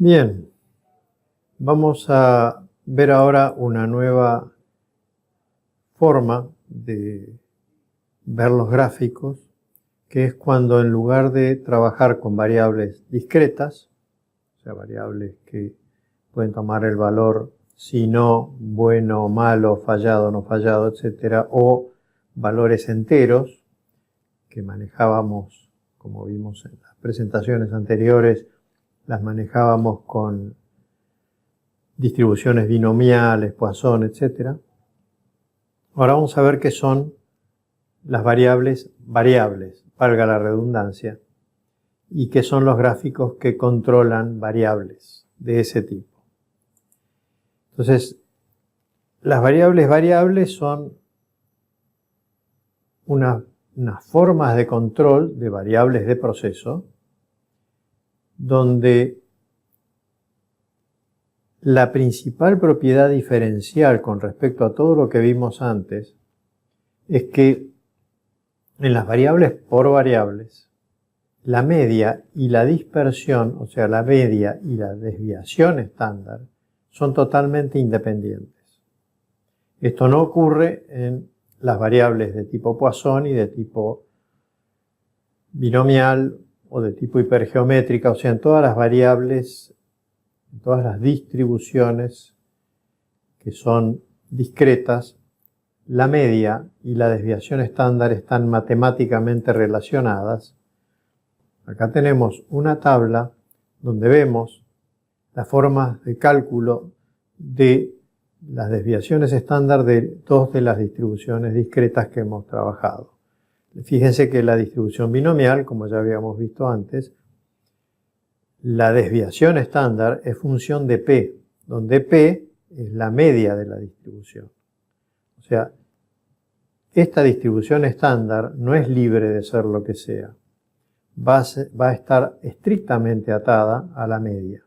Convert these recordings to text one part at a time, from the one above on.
Bien, vamos a ver ahora una nueva forma de ver los gráficos, que es cuando en lugar de trabajar con variables discretas, o sea, variables que pueden tomar el valor si no, bueno, malo, fallado, no fallado, etcétera, o valores enteros que manejábamos, como vimos en las presentaciones anteriores, las manejábamos con distribuciones binomiales, Poisson, etc. Ahora vamos a ver qué son las variables, valga la redundancia, y qué son los gráficos que controlan variables de ese tipo. Entonces, las variables son unas formas de control de variables de proceso, donde la principal propiedad diferencial con respecto a todo lo que vimos antes es que en las variables por variables, la media y la dispersión, o sea, la media y la desviación estándar, son totalmente independientes. Esto no ocurre en las variables de tipo Poisson y de tipo binomial o de tipo hipergeométrica, o sea, en todas las variables, en todas las distribuciones que son discretas, la media y la desviación estándar están matemáticamente relacionadas. Acá tenemos una tabla donde vemos las formas de cálculo de las desviaciones estándar de dos de las distribuciones discretas que hemos trabajado. Fíjense que la distribución binomial, como ya habíamos visto antes, la desviación estándar es función de P, donde P es la media de la distribución. O sea, esta distribución estándar no es libre de ser lo que sea. Va a estar estrictamente atada a la media.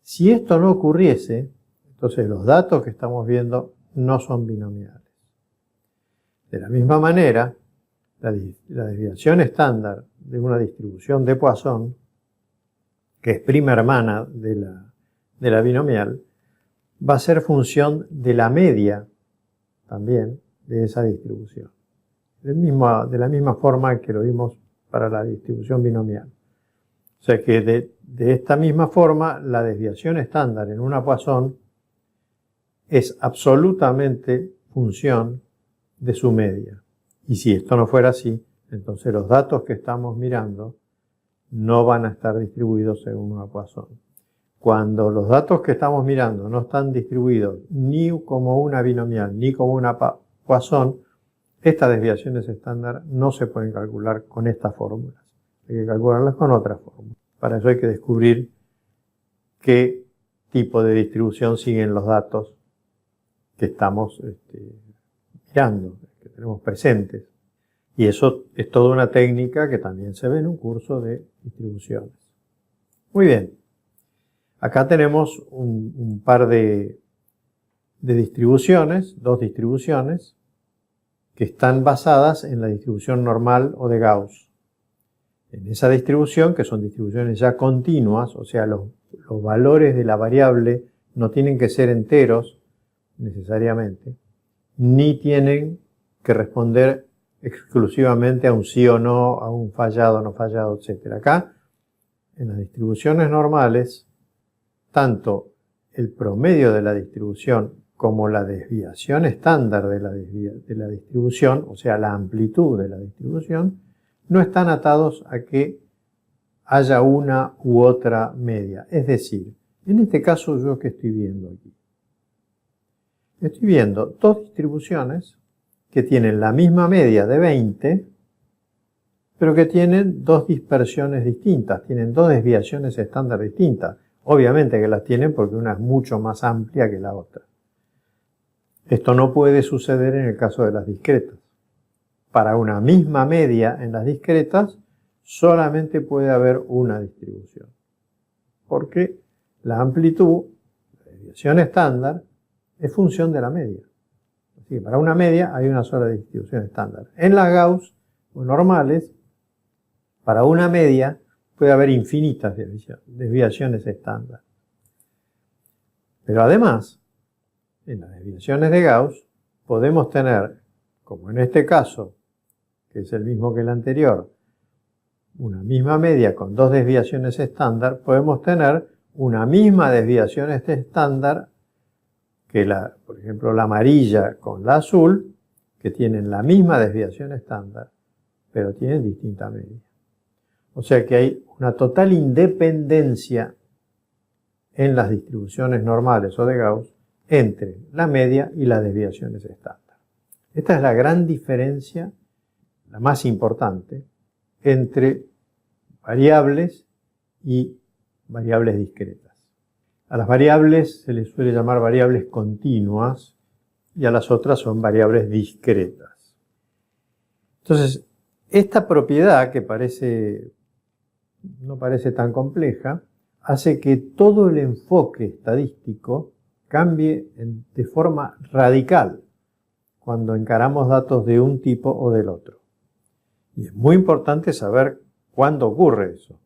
Si esto no ocurriese, entonces los datos que estamos viendo no son binomiales. De la misma manera, la desviación estándar de una distribución de Poisson, que es prima hermana de la binomial, va a ser función de la media también de esa distribución. De la misma forma que lo vimos para la distribución binomial. O sea que de esta misma forma, la desviación estándar en una Poisson es absolutamente función de su media. Y si esto no fuera así, entonces los datos que estamos mirando no van a estar distribuidos según una Poisson. Cuando los datos que estamos mirando no están distribuidos ni como una binomial ni como una Poisson, estas desviaciones estándar no se pueden calcular con estas fórmulas. Hay que calcularlas con otras fórmulas. Para eso hay que descubrir qué tipo de distribución siguen los datos que estamos mirando, que tenemos presentes. Y eso es toda una técnica que también se ve en un curso de distribuciones. Muy bien. Acá tenemos un par de distribuciones, dos distribuciones, que están basadas en la distribución normal o de Gauss. En esa distribución, que son distribuciones ya continuas, o sea, los valores de la variable no tienen que ser enteros necesariamente, ni tienen que responder exclusivamente a un sí o no, a un fallado, no fallado, etc. Acá, en las distribuciones normales, tanto el promedio de la distribución como la desviación estándar de la distribución, o sea, la amplitud de la distribución, no están atados a que haya una u otra media. Es decir, en este caso, ¿yo qué estoy viendo aquí? Estoy viendo dos distribuciones que tienen la misma media de 20, pero que tienen dos dispersiones distintas, tienen dos desviaciones estándar distintas. Obviamente que las tienen porque una es mucho más amplia que la otra. Esto no puede suceder en el caso de las discretas. Para una misma media en las discretas, solamente puede haber una distribución. Porque la amplitud, la desviación estándar, es función de la media. Así que para una media hay una sola distribución estándar. En las Gauss o normales, para una media puede haber infinitas desviaciones estándar. Pero además, en las desviaciones de Gauss, podemos tener, como en este caso, que es el mismo que el anterior, una misma media con dos desviaciones estándar, podemos tener una misma desviación estándar que por ejemplo, la amarilla con la azul, que tienen la misma desviación estándar, pero tienen distinta media. O sea que hay una total independencia en las distribuciones normales o de Gauss entre la media y las desviaciones estándar. Esta es la gran diferencia, la más importante, entre variables y variables discretas. A las variables se les suele llamar variables continuas y a las otras son variables discretas. Entonces, esta propiedad que no parece tan compleja, hace que todo el enfoque estadístico cambie de forma radical cuando encaramos datos de un tipo o del otro. Y es muy importante saber cuándo ocurre eso.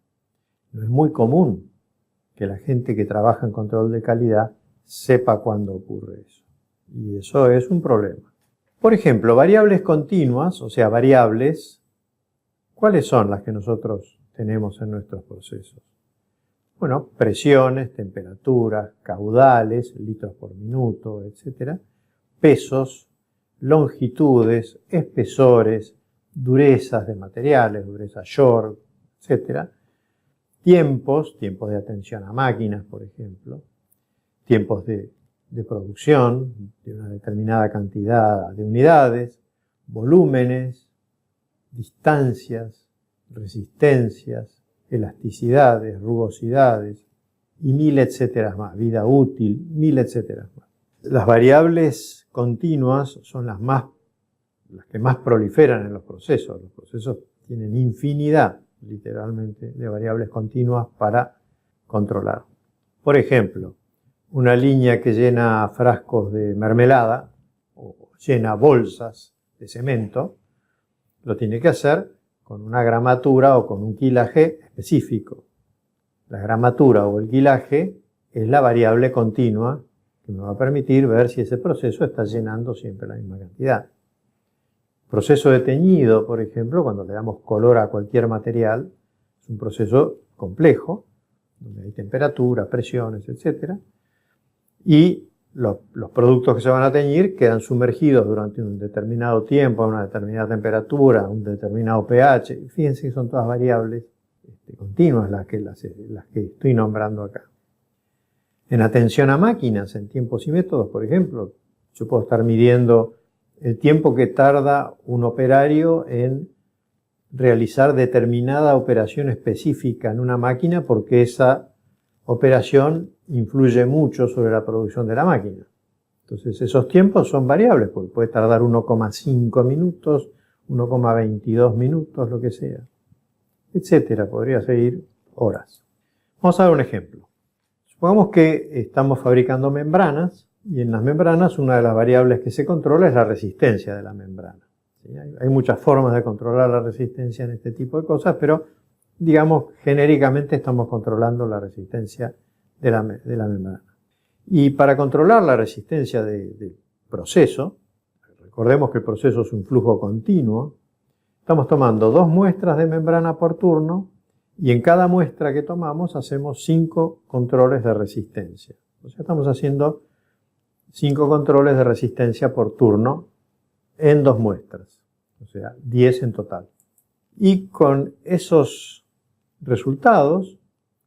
No es muy común que la gente que trabaja en control de calidad sepa cuándo ocurre eso. Y eso es un problema. Por ejemplo, variables continuas, o sea, variables, ¿cuáles son las que nosotros tenemos en nuestros procesos? Bueno, presiones, temperaturas, caudales, litros por minuto, etc. Pesos, longitudes, espesores, durezas de materiales, dureza York, etc. Tiempos de atención a máquinas, por ejemplo. Tiempos de producción de una determinada cantidad de unidades. Volúmenes, distancias, resistencias, elasticidades, rugosidades y mil etcétera más, vida útil, mil etcétera más. Las variables continuas son las que más proliferan en los procesos. Los procesos tienen infinidad, literalmente, de variables continuas para controlar. Por ejemplo, una línea que llena frascos de mermelada o llena bolsas de cemento, lo tiene que hacer con una gramatura o con un quilaje específico. La gramatura o el quilaje es la variable continua que me va a permitir ver si ese proceso está llenando siempre la misma cantidad. Proceso de teñido, por ejemplo, cuando le damos color a cualquier material, es un proceso complejo, donde hay temperatura, presiones, etc. Y los productos que se van a teñir quedan sumergidos durante un determinado tiempo, a una determinada temperatura, a un determinado pH. Fíjense que son todas variables continuas las que estoy nombrando acá. En atención a máquinas, en tiempos y métodos, por ejemplo, yo puedo estar midiendo el tiempo que tarda un operario en realizar determinada operación específica en una máquina porque esa operación influye mucho sobre la producción de la máquina. Entonces esos tiempos son variables, porque puede tardar 1,5 minutos, 1,22 minutos, lo que sea, etcétera. Podría seguir horas. Vamos a ver un ejemplo. Supongamos que estamos fabricando membranas y en las membranas una de las variables que se controla es la resistencia de la membrana. ¿Sí? Hay muchas formas de controlar la resistencia en este tipo de cosas, pero digamos genéricamente estamos controlando la resistencia de la membrana. Y para controlar la resistencia del proceso, recordemos que el proceso es un flujo continuo, estamos tomando 2 muestras de membrana por turno y en cada muestra que tomamos hacemos 5 controles de resistencia. O sea, estamos haciendo 5 controles de resistencia por turno en 2 muestras, o sea, 10 en total. Y con esos resultados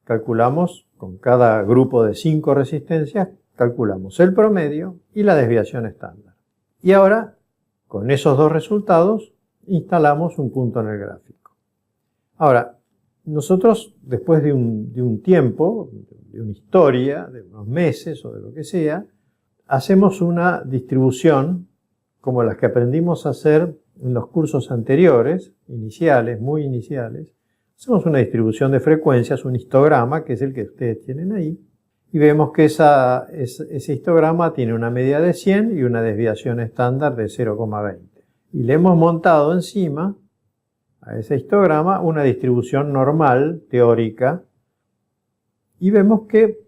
calculamos, con cada grupo de 5 resistencias, calculamos el promedio y la desviación estándar. Y ahora, con esos 2 resultados, instalamos un punto en el gráfico. Ahora, nosotros, después de un tiempo, de una historia, de unos meses o de lo que sea, hacemos una distribución como las que aprendimos a hacer en los cursos anteriores, iniciales, muy iniciales. Hacemos una distribución de frecuencias, un histograma, que es el que ustedes tienen ahí, y vemos que ese histograma tiene una media de 100 y una desviación estándar de 0,20. Y le hemos montado encima a ese histograma una distribución normal, teórica, y vemos que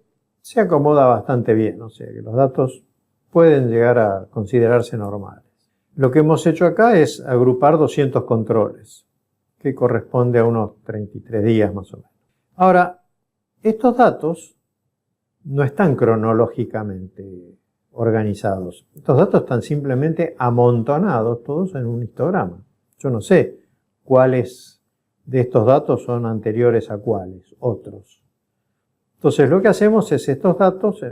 se acomoda bastante bien, o sea que los datos pueden llegar a considerarse normales. Lo que hemos hecho acá es agrupar 200 controles, que corresponde a unos 33 días más o menos. Ahora, estos datos no están cronológicamente organizados. Estos datos están simplemente amontonados todos en un histograma. Yo no sé cuáles de estos datos son anteriores a cuáles, otros. Entonces lo que hacemos es estos datos,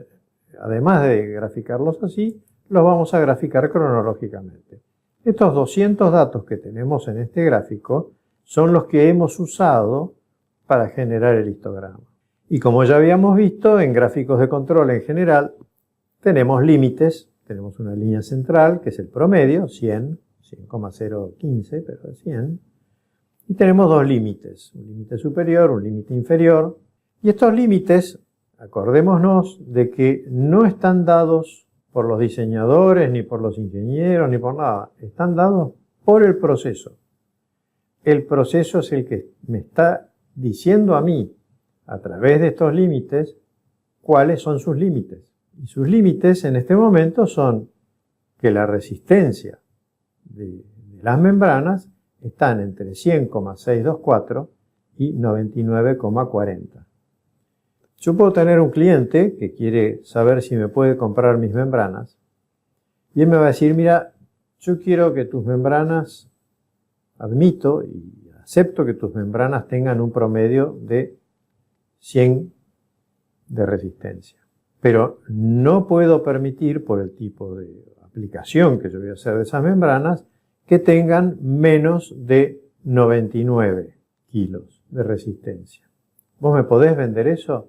además de graficarlos así, los vamos a graficar cronológicamente. Estos 200 datos que tenemos en este gráfico son los que hemos usado para generar el histograma. Y como ya habíamos visto, en gráficos de control en general, tenemos límites, tenemos una línea central, que es el promedio, 100, 100,015, pero es 100. Y tenemos dos límites, un límite superior, un límite inferior. Y estos límites, acordémonos de que no están dados por los diseñadores, ni por los ingenieros, ni por nada. Están dados por el proceso. El proceso es el que me está diciendo a mí, a través de estos límites, cuáles son sus límites. Y sus límites en este momento son que la resistencia de las membranas están entre 100,624 y 99,40. Yo puedo tener un cliente que quiere saber si me puede comprar mis membranas y él me va a decir, mira, yo quiero que tus membranas, admito y acepto que tus membranas tengan un promedio de 100 de resistencia. Pero no puedo permitir, por el tipo de aplicación que yo voy a hacer de esas membranas, que tengan menos de 99 kilos de resistencia. ¿Vos me podés vender eso?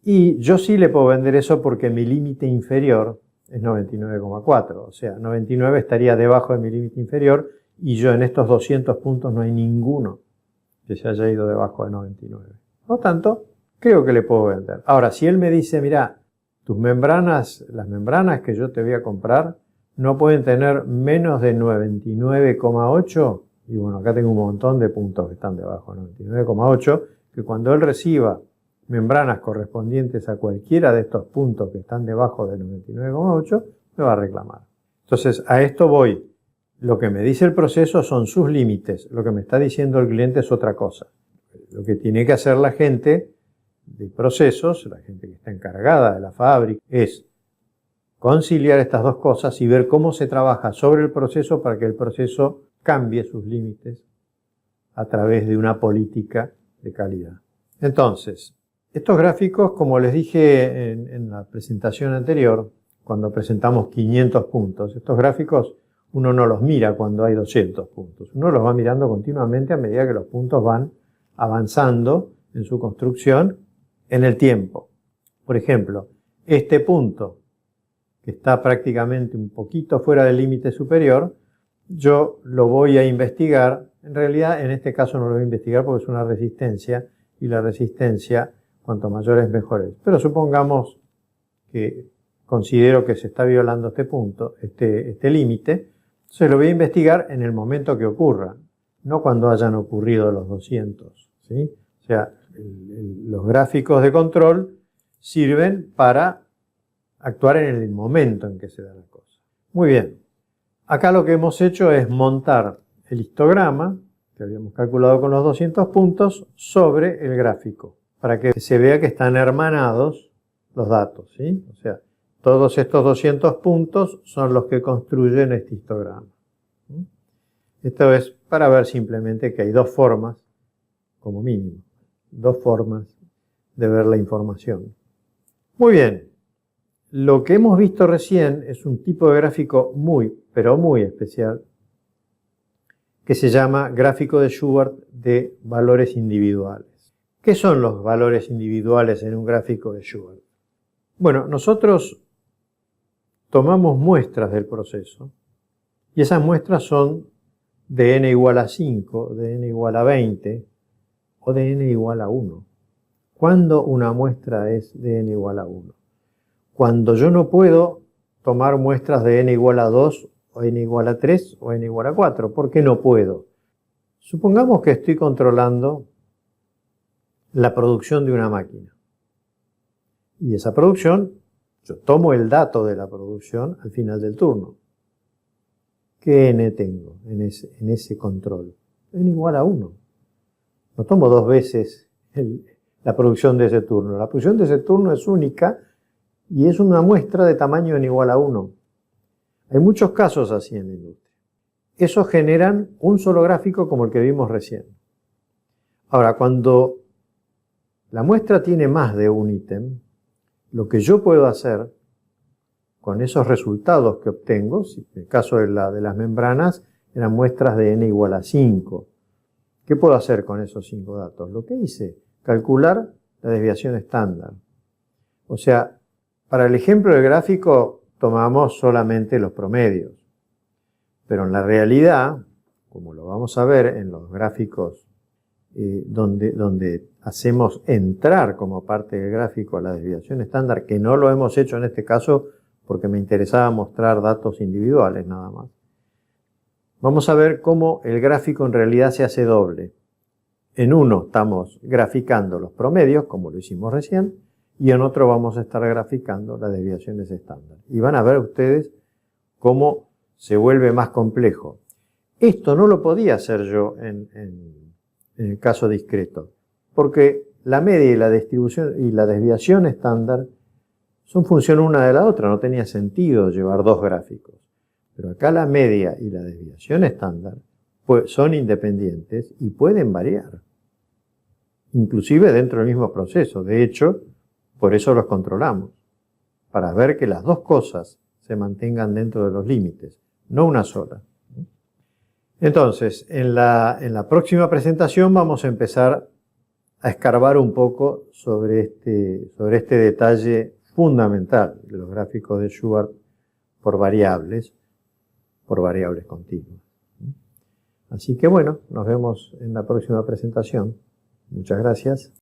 Y yo sí le puedo vender eso porque mi límite inferior es 99,4. O sea, 99 estaría debajo de mi límite inferior y yo en estos 200 puntos no hay ninguno que se haya ido debajo de 99. Por lo tanto, creo que le puedo vender. Ahora, si él me dice, mira, tus membranas, las membranas que yo te voy a comprar, no pueden tener menos de 99,8, y bueno, acá tengo un montón de puntos que están debajo de 99,8, que cuando él reciba membranas correspondientes a cualquiera de estos puntos que están debajo de 99,8, me va a reclamar. Entonces, a esto voy. Lo que me dice el proceso son sus límites. Lo que me está diciendo el cliente es otra cosa. Lo que tiene que hacer la gente de procesos, la gente que está encargada de la fábrica, es conciliar estas dos cosas y ver cómo se trabaja sobre el proceso para que el proceso cambie sus límites a través de una política de calidad. Entonces, estos gráficos, como les dije en la presentación anterior, cuando presentamos 500 puntos, estos gráficos uno no los mira cuando hay 200 puntos. Uno los va mirando continuamente a medida que los puntos van avanzando en su construcción en el tiempo. Por ejemplo, este punto, que está prácticamente un poquito fuera del límite superior, yo lo voy a investigar. En realidad, en este caso no lo voy a investigar porque es una resistencia, y la resistencia, cuanto mayor es, mejor es. Pero supongamos que considero que se está violando este punto, este límite, entonces lo voy a investigar en el momento que ocurra, no cuando hayan ocurrido los 200, ¿sí? O sea, los gráficos de control sirven para actuar en el momento en que se da la cosa. Muy bien. Acá lo que hemos hecho es montar el histograma que habíamos calculado con los 200 puntos sobre el gráfico, para que se vea que están hermanados los datos, ¿sí? O sea, todos estos 200 puntos son los que construyen este histograma. Esto es para ver simplemente que hay dos formas, como mínimo, dos formas de ver la información. Muy bien. Lo que hemos visto recién es un tipo de gráfico muy, pero muy especial, que se llama gráfico de Shubert de valores individuales. ¿Qué son los valores individuales en un gráfico de Shubert? Bueno, nosotros tomamos muestras del proceso y esas muestras son de n igual a 5, de n igual a 20 o de n igual a 1. ¿Cuándo una muestra es de n igual a 1? Cuando yo no puedo tomar muestras de n igual a 2 o n igual a 3 o n igual a 4. ¿Por qué no puedo? Supongamos que estoy controlando la producción de una máquina. Y esa producción, yo tomo el dato de la producción al final del turno. ¿Qué n tengo en ese control? N igual a 1. No tomo dos veces la producción de ese turno. La producción de ese turno es única y es una muestra de tamaño n igual a 1. Hay muchos casos así en la industria. Esos generan un solo gráfico como el que vimos recién. Ahora, cuando la muestra tiene más de un ítem, lo que yo puedo hacer con esos resultados que obtengo, si en el caso de las membranas eran muestras de n igual a 5, ¿qué puedo hacer con esos 5 datos? Lo que hice, calcular la desviación estándar. O sea, para el ejemplo del gráfico tomamos solamente los promedios, pero en la realidad, como lo vamos a ver en los gráficos donde hacemos entrar como parte del gráfico la desviación estándar, que no lo hemos hecho en este caso porque me interesaba mostrar datos individuales nada más. Vamos a ver cómo el gráfico en realidad se hace doble. En uno estamos graficando los promedios, como lo hicimos recién, y en otro vamos a estar graficando las desviaciones estándar. Y van a ver ustedes cómo se vuelve más complejo. Esto no lo podía hacer yo en el caso discreto, porque la media y la distribución y la desviación estándar son función una de la otra, no tenía sentido llevar dos gráficos. Pero acá la media y la desviación estándar pues, son independientes y pueden variar, inclusive dentro del mismo proceso. De hecho, por eso los controlamos, para ver que las dos cosas se mantengan dentro de los límites, no una sola. Entonces, en la próxima presentación vamos a empezar a escarbar un poco sobre este detalle fundamental de los gráficos de Shubart por variables continuas. Así que bueno, nos vemos en la próxima presentación. Muchas gracias.